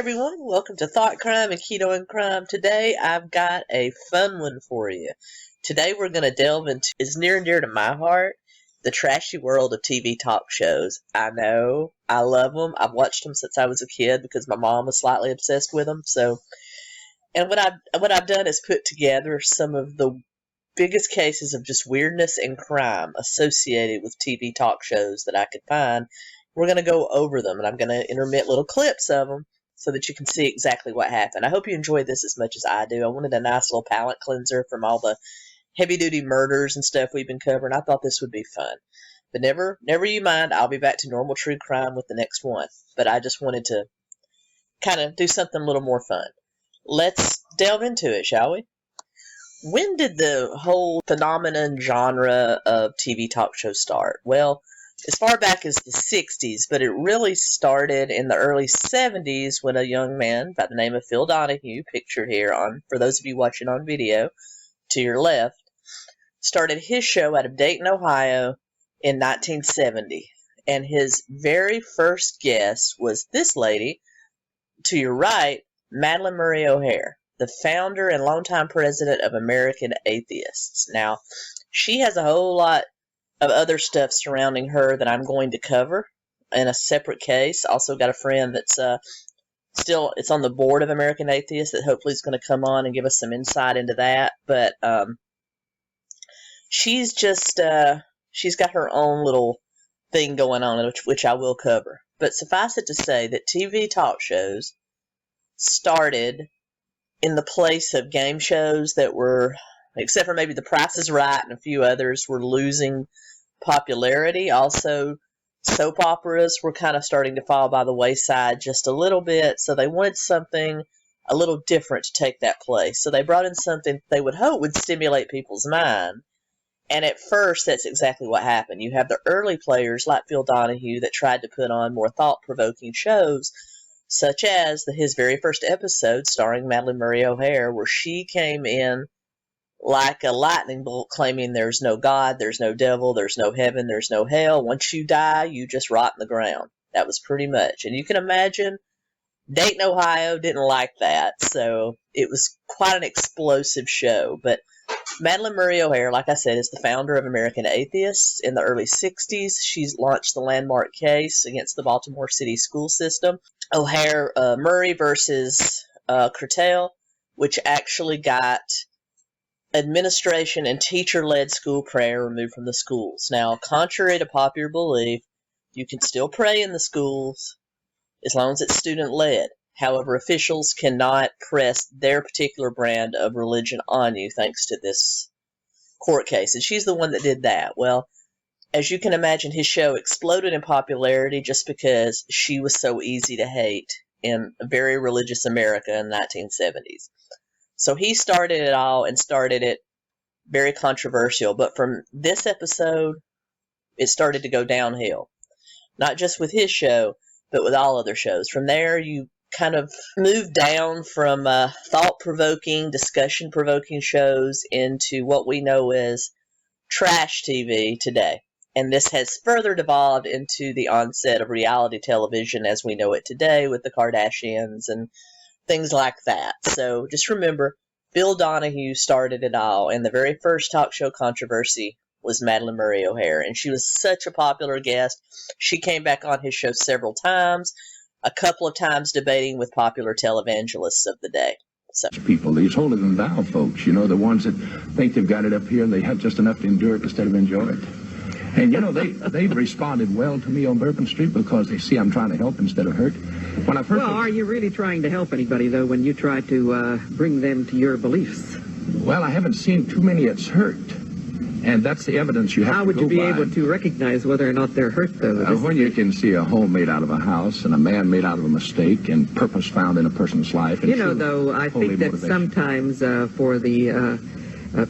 everyone, welcome to Thought Crime and Keto and Crime. Today I've got a fun one for you. Today we're going to delve into, is near and dear to my heart, the trashy world of TV talk shows. I know, I love them. I've watched them since I was a kid because my mom was slightly obsessed with them. And what I've done is put together some of the biggest cases of just weirdness and crime associated with TV talk shows that I could find. We're going to go over them, and I'm going to intermit little clips of them so that you can see exactly what happened. I hope you enjoyed this as much as I do. I wanted a nice little palate cleanser from all the heavy-duty murders and stuff we've been covering. I thought this would be fun. But never you mind, I'll be back to normal true crime with the next one. But I just wanted to kind of do something a little more fun. Let's delve into it, shall we? When did the whole phenomenon genre of TV talk shows start? Well, as far back as the 60s, but it really started in the early 70s when a young man by the name of Phil Donahue, pictured here for those of you watching on video to your left, started his show out of Dayton, Ohio in 1970. And his very first guest was this lady to your right, Madalyn Murray O'Hair, the founder and longtime president of American Atheists. Now, she has a whole lot of other stuff surrounding her that I'm going to cover in a separate case. Also got a friend that's it's on the board of American Atheists that hopefully is going to come on and give us some insight into that. But she's got her own little thing going on, which I will cover. But suffice it to say that TV talk shows started in the place of game shows that were, except for maybe The Price is Right and a few others, were losing popularity. Also, soap operas were kind of starting to fall by the wayside just a little bit, so they wanted something a little different to take that place. So they brought in something they would hope would stimulate people's mind. And at first, that's exactly what happened. You have the early players like Phil Donahue that tried to put on more thought-provoking shows, such as his very first episode starring Madalyn Murray O'Hair, where she came in like a lightning bolt claiming there's no God, there's no devil, there's no heaven, there's no hell. Once you die, you just rot in the ground. That was pretty much. And you can imagine Dayton, Ohio didn't like that, so it was quite an explosive show. But Madalyn Murray O'Hair, like I said, is the founder of American Atheists. In the early 60s, she's launched the landmark case against the Baltimore City school system, Murray versus Curtail, which actually got administration and teacher-led school prayer removed from the schools. Now, contrary to popular belief, you can still pray in the schools as long as it's student-led. However, officials cannot press their particular brand of religion on you thanks to this court case. And she's the one that did that. Well, as you can imagine, his show exploded in popularity just because she was so easy to hate in a very religious America in the 1970s. So he started it all and started it very controversial. But from this episode, it started to go downhill. Not just with his show, but with all other shows. From there, you kind of move down from thought-provoking, discussion-provoking shows into what we know as trash TV today. And this has further devolved into the onset of reality television as we know it today with the Kardashians and things like that. So just remember, Phil Donahue started it all, and the very first talk show controversy was Madalyn Murray O'Hair, and she was such a popular guest. She came back on his show several times, a couple of times debating with popular televangelists of the day. So people, these holier-than-thou folks, the ones that think they've got it up here and they have just enough to endure it instead of enjoy it. And, they've responded well to me on Bourbon Street because they see I'm trying to help instead of hurt. When I first are you really trying to help anybody, though, when you try to bring them to your beliefs? Well, I haven't seen too many it's hurt. And that's the evidence you have to go by. How would you be able to recognize whether or not they're hurt, though? When you can see a home made out of a house and a man made out of a mistake and purpose found in a person's life. And though, I think that sometimes for the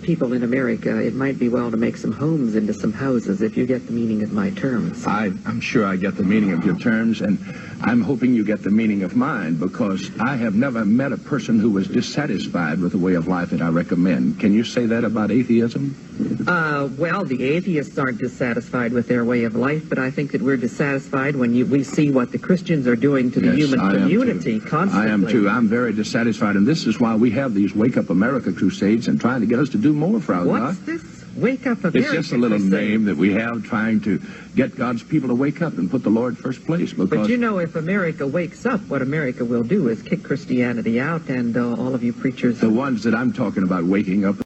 people in America, it might be well to make some homes into some houses, if you get the meaning of my terms. I'm sure I get the meaning of your terms, and I'm hoping you get the meaning of mine, because I have never met a person who was dissatisfied with the way of life that I recommend. Can you say that about atheism? Well, the atheists aren't dissatisfied with their way of life, but I think that we're dissatisfied when we see what the Christians are doing to the human community constantly. I am too. I'm very dissatisfied, and this is why we have these Wake Up America crusades and trying to get us to do more for our God. What's this? Wake Up America It's just a little crusade. name that we have trying to get God's people to wake up and put the Lord first place. Because But you know, if America wakes up, what America will do is kick Christianity out, and all of you preachers... the ones that I'm talking about waking up...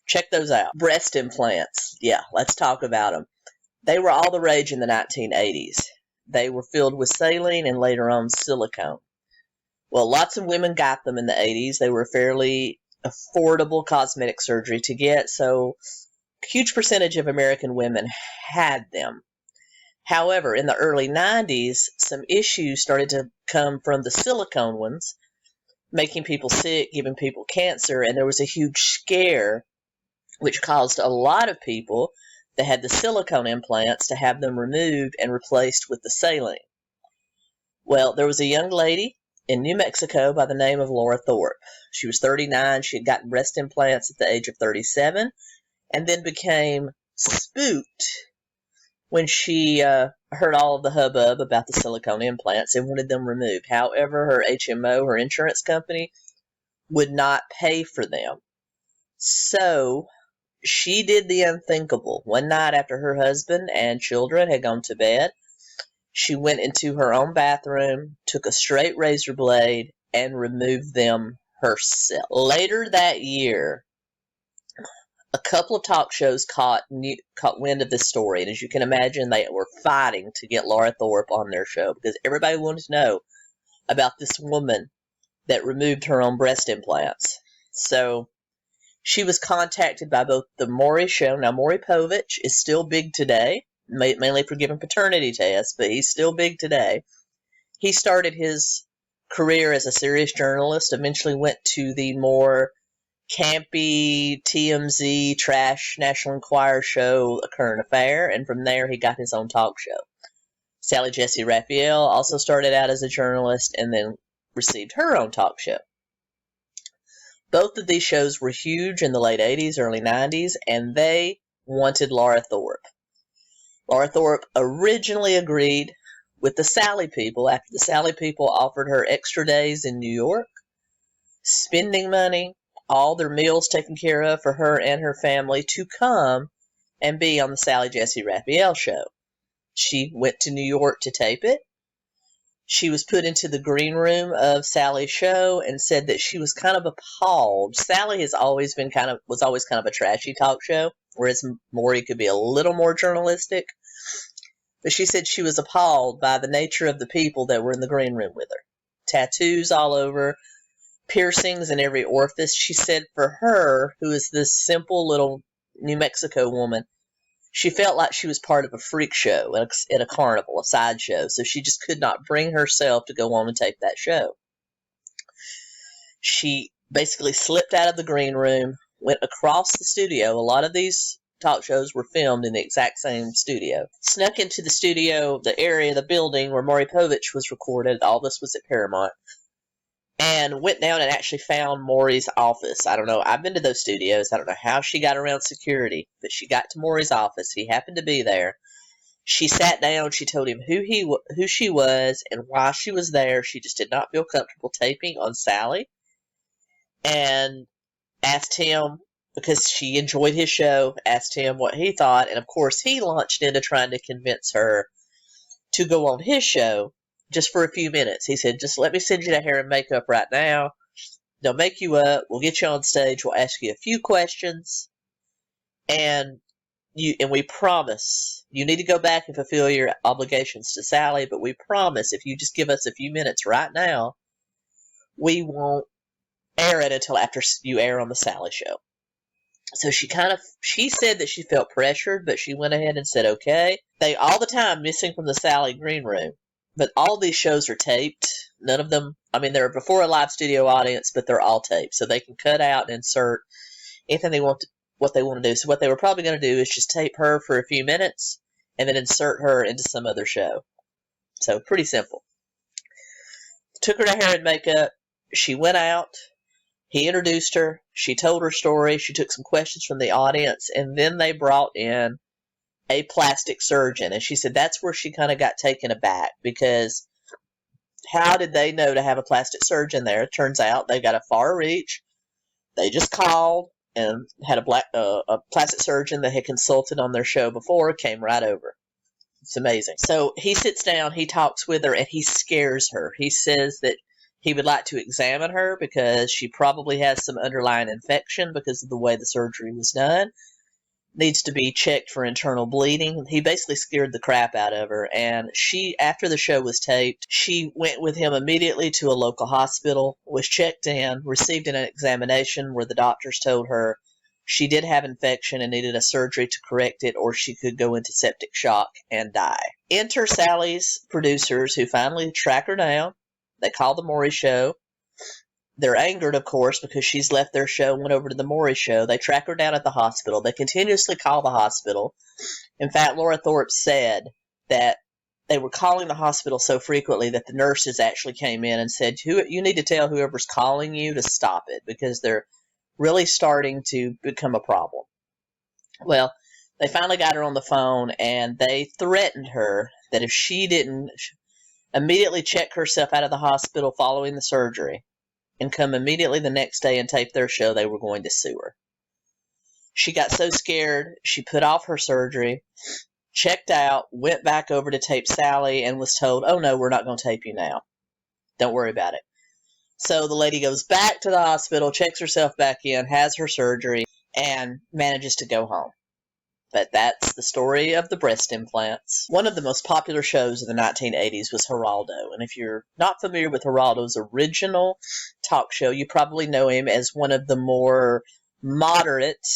Check those out. Breast implants. Yeah, let's talk about them. They were all the rage in the 1980s. They were filled with saline and later on silicone. Well, lots of women got them in the 80s. They were fairly affordable cosmetic surgery to get, so a huge percentage of American women had them. However, in the early 90s, some issues started to come from the silicone ones, making people sick, giving people cancer, and there was a huge scare which caused a lot of people that had the silicone implants to have them removed and replaced with the saline. Well, there was a young lady in New Mexico by the name of Laura Thorpe. She was 39. She had gotten breast implants at the age of 37 and then became spooked when she heard all of the hubbub about the silicone implants and wanted them removed. However, her HMO, her insurance company, would not pay for them. So she did the unthinkable. One night after her husband and children had gone to bed, she went into her own bathroom, took a straight razor blade, and removed them herself. Later that year, a couple of talk shows caught wind of this story, and as you can imagine, they were fighting to get Laura Thorpe on their show because everybody wanted to know about this woman that removed her own breast implants. So she was contacted by both the Maury Show. Now, Maury Povich is still big today, mainly for giving paternity tests, but he's still big today. He started his career as a serious journalist, eventually went to the more campy TMZ trash National Enquirer show, A Current Affair, and from there he got his own talk show. Sally Jesse Raphael also started out as a journalist and then received her own talk show. Both of these shows were huge in the late 80s, early 90s, and they wanted Laura Thorpe. Laura Thorpe originally agreed with the Sally people after the Sally people offered her extra days in New York, spending money, all their meals taken care of for her and her family to come and be on the Sally Jesse Raphael show. She went to New York to tape it. She was put into the green room of Sally's show and said that she was kind of appalled. Sally was always kind of a trashy talk show, whereas Maury could be a little more journalistic. But she said she was appalled by the nature of the people that were in the green room with her. Tattoos all over, piercings in every orifice. She said for her, who is this simple little New Mexico woman, she felt like she was part of a freak show at a carnival, a sideshow, so she just could not bring herself to go on and tape that show. She basically slipped out of the green room, went across the studio. A lot of these talk shows were filmed in the exact same studio. Snuck into the studio, the area, the building where Maury Povich was recorded. All this was at Paramount. And went down and actually found Maury's office. I don't know. I've been to those studios. I don't know how she got around security, but she got to Maury's office. He happened to be there. She sat down. She told him who she was and why she was there. She just did not feel comfortable taping on Sally. And asked him, because she enjoyed his show, asked him what he thought. And, of course, he launched into trying to convince her to go on his show. Just for a few minutes. He said, just let me send you to hair and makeup right now. They'll make you up. We'll get you on stage. We'll ask you a few questions. And we promise, you need to go back and fulfill your obligations to Sally, but we promise if you just give us a few minutes right now, we won't air it until after you air on the Sally show. So she said that she felt pressured, but she went ahead and said, okay. They all the time missing from the Sally green room. But all these shows are taped. None of them, they're before a live studio audience, but they're all taped. So they can cut out and insert anything what they want to do. So what they were probably going to do is just tape her for a few minutes and then insert her into some other show. So pretty simple. Took her to hair and makeup. She went out. He introduced her. She told her story. She took some questions from the audience, and then they brought in a plastic surgeon. And she said that's where she kind of got taken aback, because how did they know to have a plastic surgeon there? It turns out they got a far reach. They just called and had a plastic surgeon that had consulted on their show before, came right over. It's amazing. So he sits down, he talks with her, and he scares her. He says that he would like to examine her because she probably has some underlying infection because of the way the surgery was done. Needs to be checked for internal bleeding. He basically scared the crap out of her, and she, after the show was taped, she went with him immediately to a local hospital, was checked in, received an examination where the doctors told her she did have infection and needed a surgery to correct it, or she could go into septic shock and die. Enter Sally's producers, who finally track her down. They call the Maury show. They're angered, of course, because she's left their show and went over to the Maury show. They track her down at the hospital. They continuously call the hospital. In fact, Laura Thorpe said that they were calling the hospital so frequently that the nurses actually came in and said, you need to tell whoever's calling you to stop it, because they're really starting to become a problem. Well, they finally got her on the phone, and they threatened her that if she didn't immediately check herself out of the hospital following the surgery and come immediately the next day and tape their show, they were going to sue her. She got so scared, she put off her surgery, checked out, went back over to tape Sally, and was told, oh no, we're not going to tape you now. Don't worry about it. So the lady goes back to the hospital, checks herself back in, has her surgery, and manages to go home. But that's the story of the breast implants. One of the most popular shows of the 1980s was Geraldo. And if you're not familiar with Geraldo's original talk show, you probably know him as one of the more moderate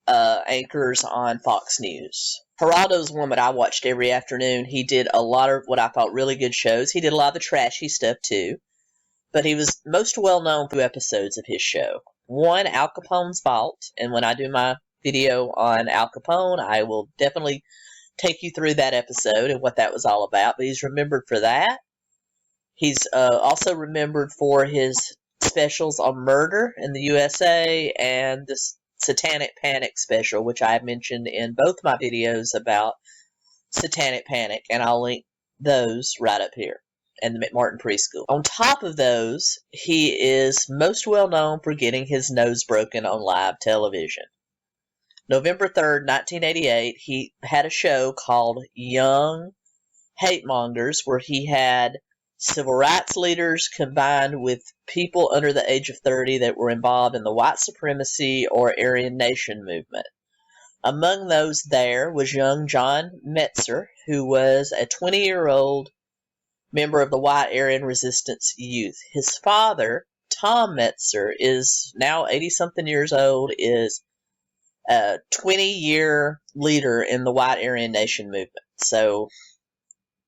anchors on Fox News. Geraldo's one that I watched every afternoon. He did a lot of what I thought really good shows. He did a lot of the trashy stuff too. But he was most well known for 2 episodes of his show. One, Al Capone's Vault. And when I do my video on Al Capone, I will definitely take you through that episode and what that was all about. But he's remembered for that. He's also remembered for his specials on murder in the USA and the Satanic Panic special, which I have mentioned in both my videos about Satanic Panic, and I'll link those right up here, and the McMartin Preschool. On top of those, he is most well known for getting his nose broken on live television. November 3rd, 1988, he had a show called Young Hate Mongers, where he had civil rights leaders combined with people under the age of 30 that were involved in the white supremacy or Aryan Nation movement. Among those there was young John Metzer, who was a 20-year-old member of the White Aryan Resistance Youth. His father, Tom Metzer, is now 80-something years old, is a 20-year leader in the White Aryan Nation movement. So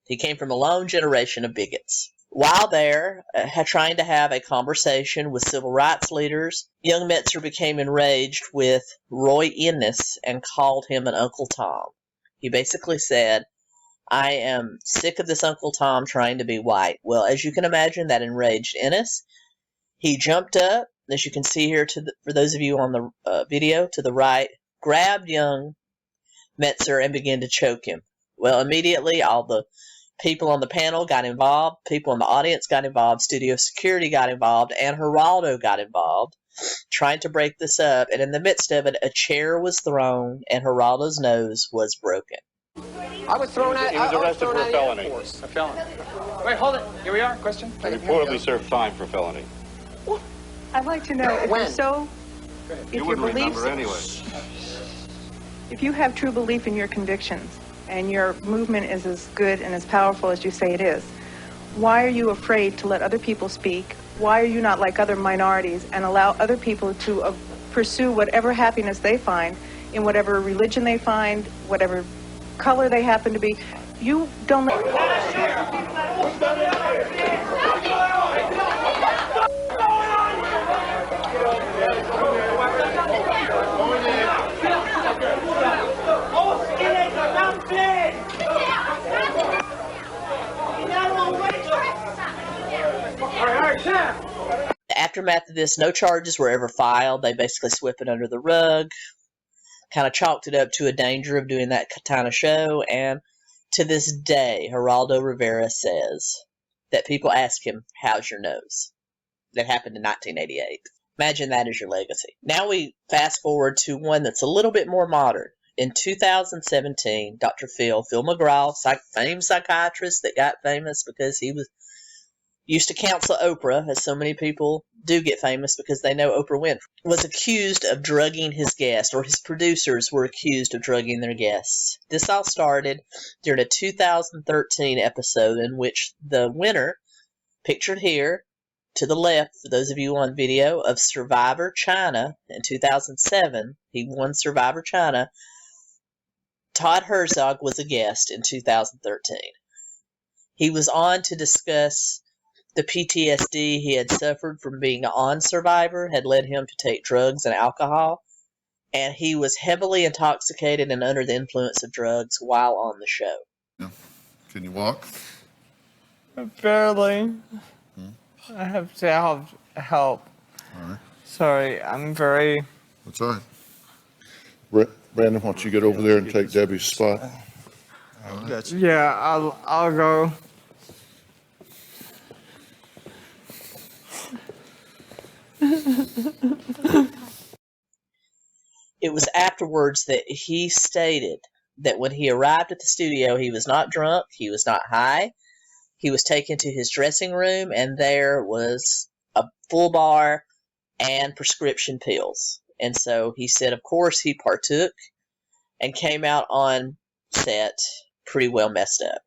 he came from a lone generation of bigots. While there, trying to have a conversation with civil rights leaders, young Metzer became enraged with Roy Innes and called him an Uncle Tom. He basically said, I am sick of this Uncle Tom trying to be white. Well, as you can imagine, that enraged Innes. He jumped up, as you can see here, for those of you on the video to the right, grabbed young Metzer and began to choke him. Well, immediately all the people on the panel got involved, people in the audience got involved, studio security got involved, and Geraldo got involved, trying to break this up. And in the midst of it, a chair was thrown, and Geraldo's nose was broken. I was thrown out. He was arrested for a felony. A felony. Wait, hold it. Here we are. Question. He reportedly served time for felony. Well, I'd like to know if When? you're so. If You your wouldn't beliefs, remember anyway. if you have true belief in your convictions and your movement is as good and as powerful as you say it is, why are you afraid to let other people speak? Why are you not like other minorities and allow other people to pursue whatever happiness they find in whatever religion they find, whatever color they happen to be? You don't let... aftermath of this, no charges were ever filed. They basically swept it under the rug, kind of chalked it up to a danger of doing that kind of show. And to this day, Geraldo Rivera says that people ask him, how's your nose? That happened in 1988. Imagine that as your legacy. Now we fast forward to one that's a little bit more modern. In 2017, Dr. Phil McGraw, famed psychiatrist that got famous because he used to counsel Oprah, as so many people do get famous because they know Oprah Winfrey, was accused of drugging his guests, or his producers were accused of drugging their guests. This all started during a 2013 episode in which the winner, pictured here to the left, for those of you on video, of Survivor China in 2007, he won Survivor China. Todd Herzog was a guest in 2013. He was on to discuss the PTSD he had suffered from being on Survivor, had led him to take drugs and alcohol, and he was heavily intoxicated and under the influence of drugs while on the show. Can you walk? Barely. I have to have help. All right. Sorry, I'm very... That's all right. Brandon, why don't you get over there and take Debbie's spot? Yeah, I'll go. It was afterwards that he stated that when he arrived at the studio, he was not drunk, he was not high. He was taken to his dressing room, and there was a full bar and prescription pills. And so he said, of course, he partook and came out on set pretty well messed up.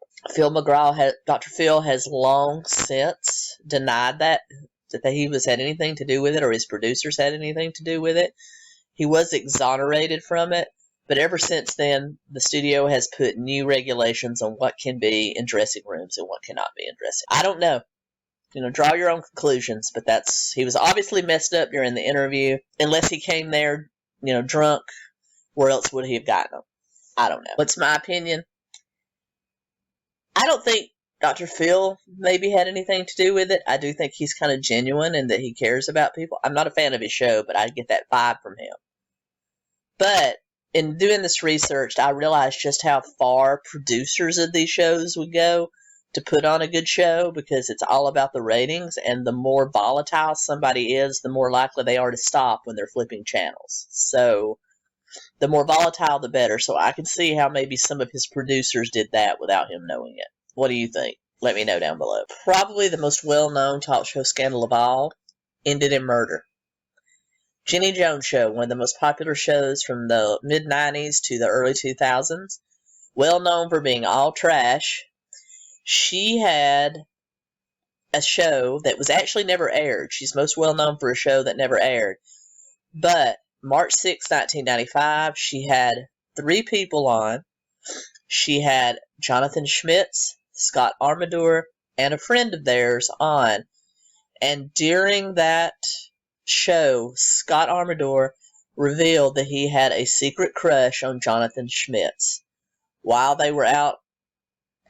Dr. Phil has long since denied that he had anything to do with it, or his producers had anything to do with it. He was exonerated from it, but ever since then, the studio has put new regulations on what can be in dressing rooms and what cannot be in dressing rooms. I don't know. Draw your own conclusions, but he was obviously messed up during the interview. Unless he came there, drunk, where else would he have gotten them? I don't know. What's my opinion? I don't think Dr. Phil maybe had anything to do with it. I do think he's kind of genuine and that he cares about people. I'm not a fan of his show, but I get that vibe from him. But in doing this research, I realized just how far producers of these shows would go to put on a good show, because it's all about the ratings, and the more volatile somebody is, the more likely they are to stop when they're flipping channels. So the more volatile, the better. So I can see how maybe some of his producers did that without him knowing it. What do you think? Let me know down below. Probably the most well-known talk show scandal of all ended in murder. Jenny Jones Show, one of the most popular shows from the mid-90s to the early 2000s, well known for being all trash. She had a show that was actually never aired. She's most well known for a show that never aired. But March 6, 1995, she had 3 people on. She had Jonathan Schmitz, Scott Armador, and a friend of theirs on. And during that show, Scott Armador revealed that he had a secret crush on Jonathan Schmitz. While they were out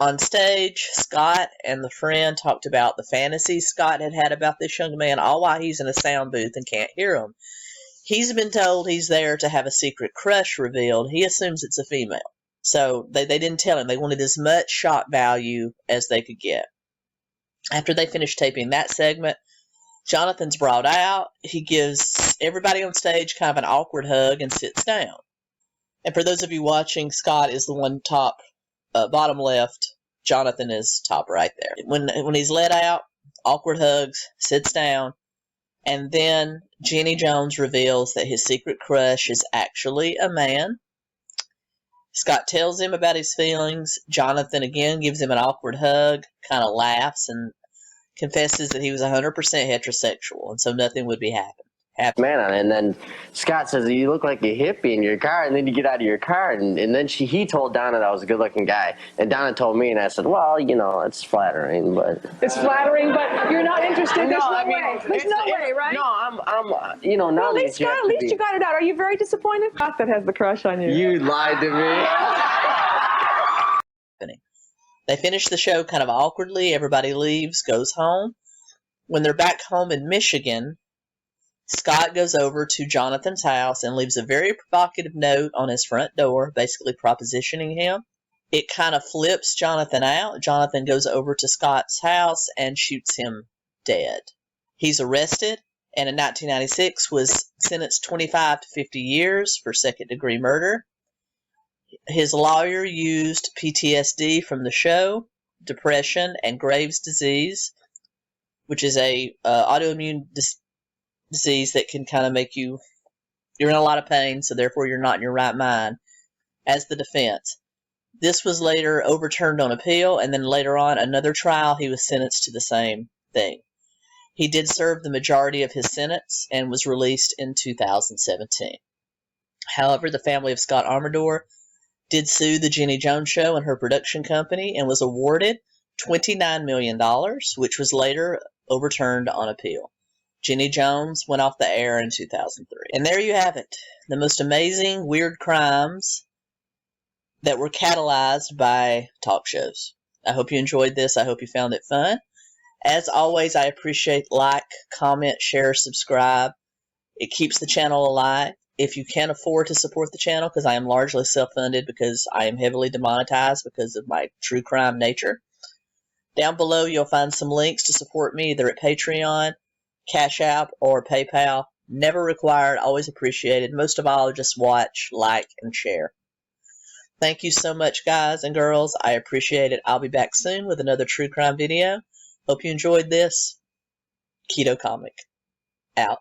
on stage, Scott and the friend talked about the fantasies Scott had about this young man, all while he's in a sound booth and can't hear him. He's been told he's there to have a secret crush revealed. He assumes it's a female. So they didn't tell him. They wanted as much shock value as they could get. After they finished taping that segment, Jonathan's brought out. He gives everybody on stage kind of an awkward hug and sits down. And for those of you watching, Scott is the one top, bottom left. Jonathan is top right there. When he's let out, awkward hugs, sits down, and then Jenny Jones reveals that his secret crush is actually a man. Scott tells him about his feelings. Jonathan again gives him an awkward hug, kind of laughs, and confesses that he was 100% heterosexual, and so nothing would be happening. Man, and then Scott says, you look like a hippie in your car, and then you get out of your car, and then he told Donna that I was a good-looking guy, and Donna told me, and I said, well, it's flattering, but... It's flattering, but you're not interested. There's no way. There's no way, right? No, I'm now well, at least, Scott, at least you got it out. Are you very disappointed? Scott that has the crush on you. You lied to me. They finish the show kind of awkwardly. Everybody leaves, goes home. When they're back home in Michigan, Scott goes over to Jonathan's house and leaves a very provocative note on his front door, basically propositioning him. It kind of flips Jonathan out. Jonathan goes over to Scott's house and shoots him dead. He's arrested and in 1996 was sentenced 25 to 50 years for second-degree murder. His lawyer used PTSD from the show, depression, and Graves' disease, which is a autoimmune disease that can kind of make you're in a lot of pain, so therefore you're not in your right mind, as the defense. This was later overturned on appeal, and then later on, another trial, he was sentenced to the same thing. He did serve the majority of his sentence and was released in 2017. However, the family of Scott Armador did sue the Jenny Jones Show and her production company and was awarded $29 million, which was later overturned on appeal. Jenny Jones went off the air in 2003. And there you have it. The most amazing weird crimes that were catalyzed by talk shows. I hope you enjoyed this. I hope you found it fun. As always, I appreciate like, comment, share, subscribe. It keeps the channel alive. If you can't afford to support the channel, because I am largely self-funded because I am heavily demonetized because of my true crime nature, down below you'll find some links to support me either at Patreon, Cash App, or PayPal. Never required, always appreciated. Most of all, just watch, like, and share. Thank you so much, guys and girls. I appreciate it. I'll be back soon with another true crime video. Hope you enjoyed this. Keto Comic. Out.